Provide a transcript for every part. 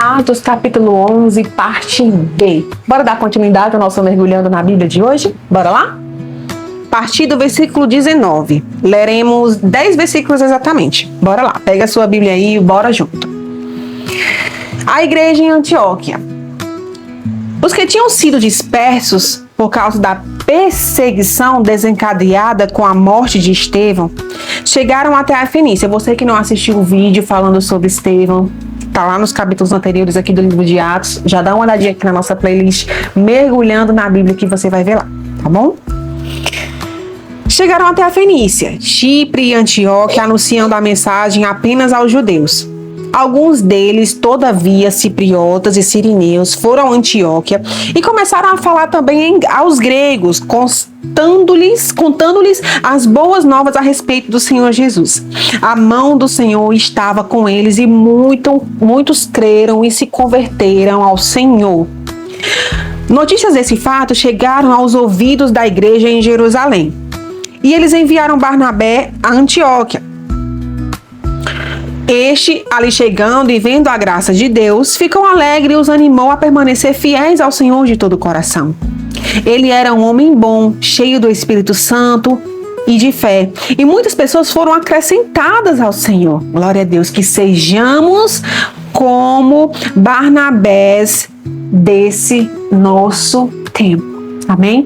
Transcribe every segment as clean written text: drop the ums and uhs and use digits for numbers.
Atos capítulo 11, parte B. Bora dar continuidade ao nosso mergulhando na Bíblia de hoje? Bora lá? A partir do versículo 19. Leremos 10 versículos exatamente. Bora lá, pega a sua Bíblia aí e bora junto. A igreja em Antioquia. Os que tinham sido dispersos por causa da perseguição desencadeada com a morte de Estevão, chegaram até a Fenícia. Você que não assistiu o vídeo falando sobre Estevão, tá lá nos capítulos anteriores aqui do livro de Atos, já dá uma olhadinha aqui na nossa playlist Mergulhando na Bíblia que você vai ver lá, tá bom? Chegaram até a Fenícia, Chipre e Antioquia, anunciando a mensagem apenas aos judeus. Alguns deles, todavia, cipriotas e sirineus, foram a Antioquia e começaram a falar também aos gregos, contando-lhes as boas novas a respeito do Senhor Jesus. A mão do Senhor estava com eles e muitos creram e se converteram ao Senhor. Notícias desse fato chegaram aos ouvidos da igreja em Jerusalém e eles enviaram Barnabé a Antioquia. Este, ali chegando e vendo a graça de Deus, ficou alegre e os animou a permanecer fiéis ao Senhor de todo o coração. Ele era um homem bom, cheio do Espírito Santo e de fé. E muitas pessoas foram acrescentadas ao Senhor. Glória a Deus, que sejamos como Barnabés desse nosso tempo. Amém?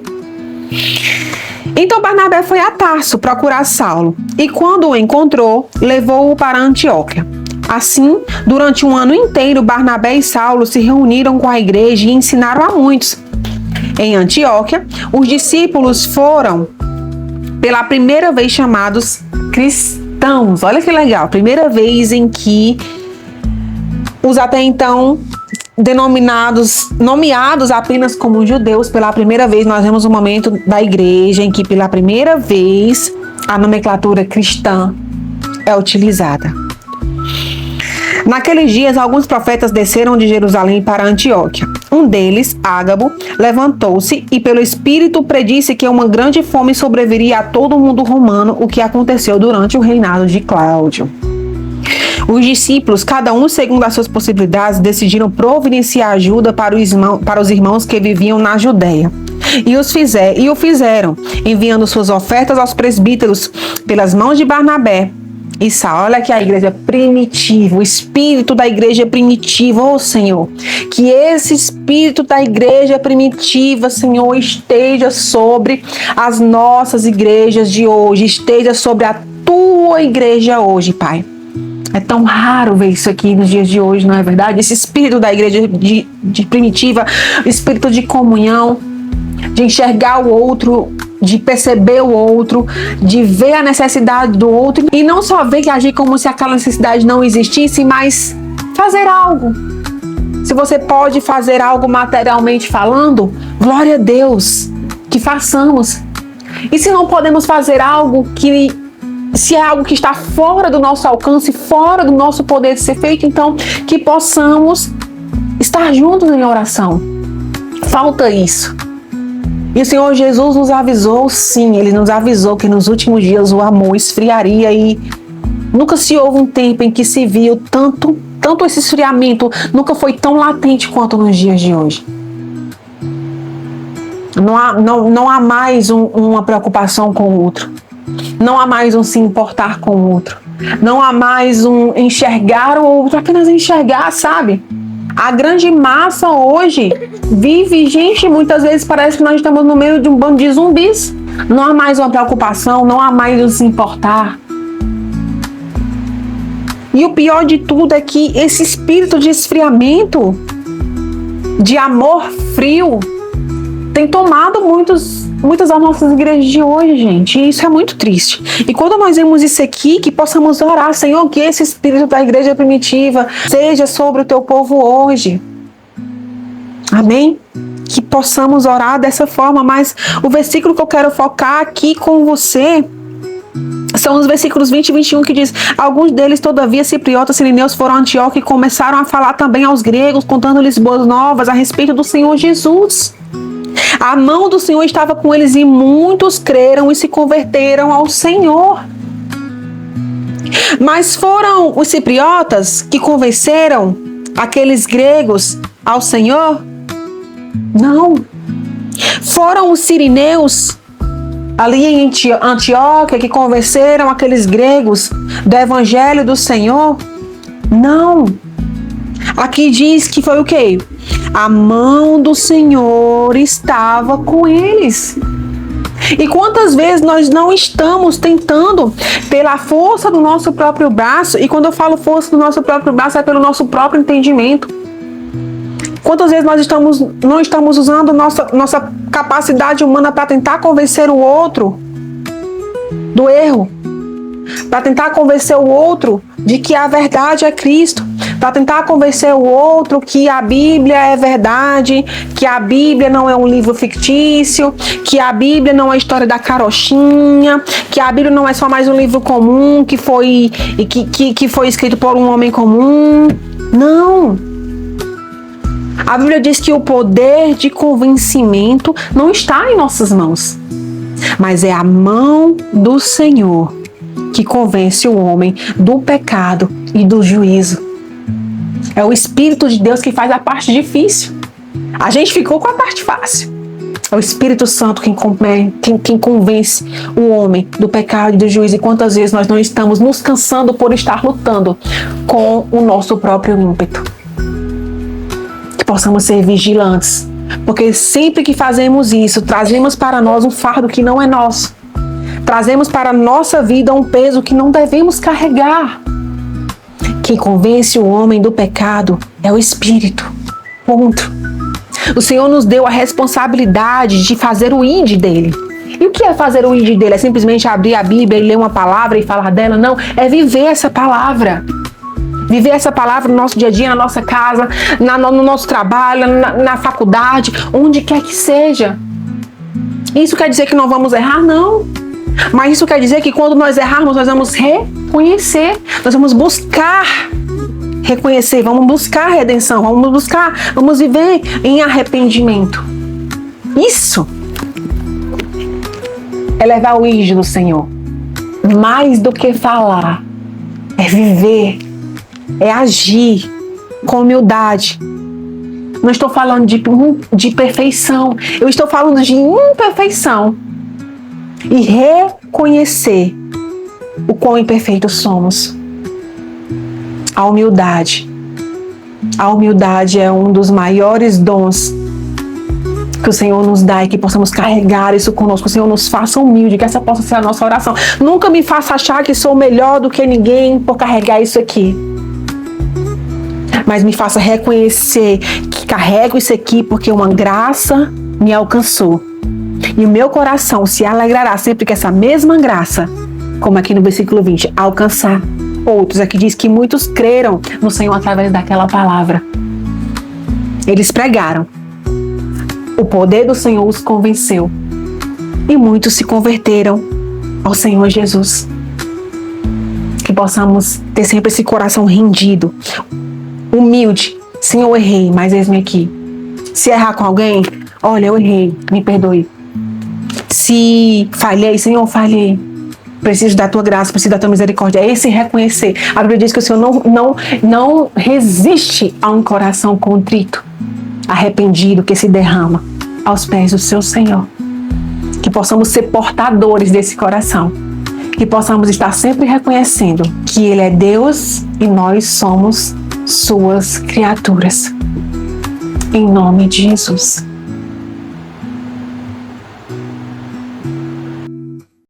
Então Barnabé foi a Tarso procurar Saulo e quando o encontrou, levou-o para Antioquia. Assim, durante um ano inteiro, Barnabé e Saulo se reuniram com a igreja e ensinaram a muitos. Em Antioquia, os discípulos foram pela primeira vez chamados cristãos. Olha que legal, primeira vez em que os até então nomeados apenas como judeus, pela primeira vez nós vemos um momento da igreja em que pela primeira vez a nomenclatura cristã é utilizada. Naqueles dias, alguns profetas desceram de Jerusalém para Antioquia. Um deles, Ágabo, levantou-se e pelo Espírito predisse que uma grande fome sobreviria a todo o mundo romano, o que aconteceu durante o reinado de Cláudio. Os discípulos, cada um segundo as suas possibilidades, decidiram providenciar ajuda para os irmãos que viviam na Judéia. E o fizeram, enviando suas ofertas aos presbíteros pelas mãos de Barnabé e Saulo. Olha aqui a igreja primitiva, o espírito da igreja primitiva, ó Senhor. Que esse espírito da igreja primitiva, Senhor, esteja sobre as nossas igrejas de hoje, esteja sobre a tua igreja hoje, Pai. É tão raro ver isso aqui nos dias de hoje, não é verdade? Esse espírito da igreja de primitiva, o espírito de comunhão, de enxergar o outro, de perceber o outro, de ver a necessidade do outro e não só ver e agir como se aquela necessidade não existisse, mas fazer algo. Se você pode fazer algo materialmente falando, glória a Deus, que façamos. E se não podemos fazer algo se é algo que está fora do nosso alcance, fora do nosso poder de ser feito, então que possamos estar juntos em oração. Falta isso. E o Senhor Jesus nos avisou, sim, Ele nos avisou que nos últimos dias o amor esfriaria e nunca se houve um tempo em que se viu tanto esse esfriamento, nunca foi tão latente quanto nos dias de hoje. Não há mais uma preocupação com o outro. Não há mais um se importar com o outro. Não há mais um enxergar o outro, apenas enxergar, sabe? A grande massa hoje vive, gente, muitas vezes parece que nós estamos no meio de um bando de zumbis. Não há mais uma preocupação, não há mais um se importar. E o pior de tudo é que esse espírito de esfriamento, de amor frio, tem tomado muitas das nossas igrejas de hoje, gente. E isso é muito triste. E quando nós vemos isso aqui, que possamos orar, Senhor, que esse espírito da igreja primitiva seja sobre o teu povo hoje. Amém? Que possamos orar dessa forma. Mas o versículo que eu quero focar aqui com você são os versículos 20 e 21 que diz: alguns deles, todavia, cipriotas, sirineus, foram a Antioquia e começaram a falar também aos gregos, contando-lhes boas novas a respeito do Senhor Jesus. A mão do Senhor estava com eles e muitos creram e se converteram ao Senhor. Mas foram os cipriotas que convenceram aqueles gregos ao Senhor? Não. Foram os sirineus ali em Antioquia que convenceram aqueles gregos do evangelho do Senhor? Não. Aqui diz que foi o quê? A mão do Senhor estava com eles. E quantas vezes nós não estamos tentando pela força do nosso próprio braço, e quando eu falo força do nosso próprio braço é pelo nosso próprio entendimento. Quantas vezes nós não estamos usando nossa capacidade humana para tentar convencer o outro do erro, para tentar convencer o outro de que a verdade é Cristo, para tentar convencer o outro que a Bíblia é verdade, que a Bíblia não é um livro fictício, que a Bíblia não é a história da carochinha, que a Bíblia não é só mais um livro comum que foi escrito por um homem comum. Não! A Bíblia diz que o poder de convencimento não está em nossas mãos, mas é a mão do Senhor que convence o homem do pecado e do juízo. É o Espírito de Deus que faz a parte difícil. A gente ficou com a parte fácil. É o Espírito Santo quem convence o homem do pecado e do juízo. E quantas vezes nós não estamos nos cansando por estar lutando com o nosso próprio ímpeto. Que possamos ser vigilantes. Porque sempre que fazemos isso, trazemos para nós um fardo que não é nosso. Trazemos para a nossa vida um peso que não devemos carregar. Quem convence o homem do pecado é o Espírito. Ponto. O Senhor nos deu a responsabilidade de fazer o id dele. E o que é fazer o id dele? É simplesmente abrir a Bíblia e ler uma palavra e falar dela? Não, é viver essa palavra. Viver essa palavra no nosso dia a dia, na nossa casa, no nosso trabalho, na faculdade, onde quer que seja. Isso quer dizer que não vamos errar? Não. Mas isso quer dizer que quando nós errarmos, nós vamos reconhecer, nós vamos buscar reconhecer, vamos buscar redenção, vamos viver em arrependimento. Isso é levar o ídolo do Senhor. Mais do que falar, é viver, é agir com humildade. Não estou falando de perfeição, eu estou falando de imperfeição. E reconhecer o quão imperfeitos somos. A humildade. A humildade é um dos maiores dons que o Senhor nos dá e que possamos carregar isso conosco. Que o Senhor nos faça humilde, que essa possa ser a nossa oração. Nunca me faça achar que sou melhor do que ninguém por carregar isso aqui. Mas me faça reconhecer que carrego isso aqui porque uma graça me alcançou. E o meu coração se alegrará sempre que essa mesma graça, como aqui no versículo 20, alcançar outros. Aqui diz que muitos creram no Senhor através daquela palavra. Eles pregaram. O poder do Senhor os convenceu. E muitos se converteram ao Senhor Jesus. Que possamos ter sempre esse coração rendido, humilde. Senhor, eu errei, mas eis-me aqui. Se errar com alguém, olha, eu errei, me perdoe. Se falhei, Senhor, falhei. Preciso da tua graça, preciso da tua misericórdia. É esse reconhecer. A Bíblia diz que o Senhor não resiste a um coração contrito, arrependido, que se derrama aos pés do seu Senhor. Que possamos ser portadores desse coração. Que possamos estar sempre reconhecendo que Ele é Deus e nós somos suas criaturas. Em nome de Jesus.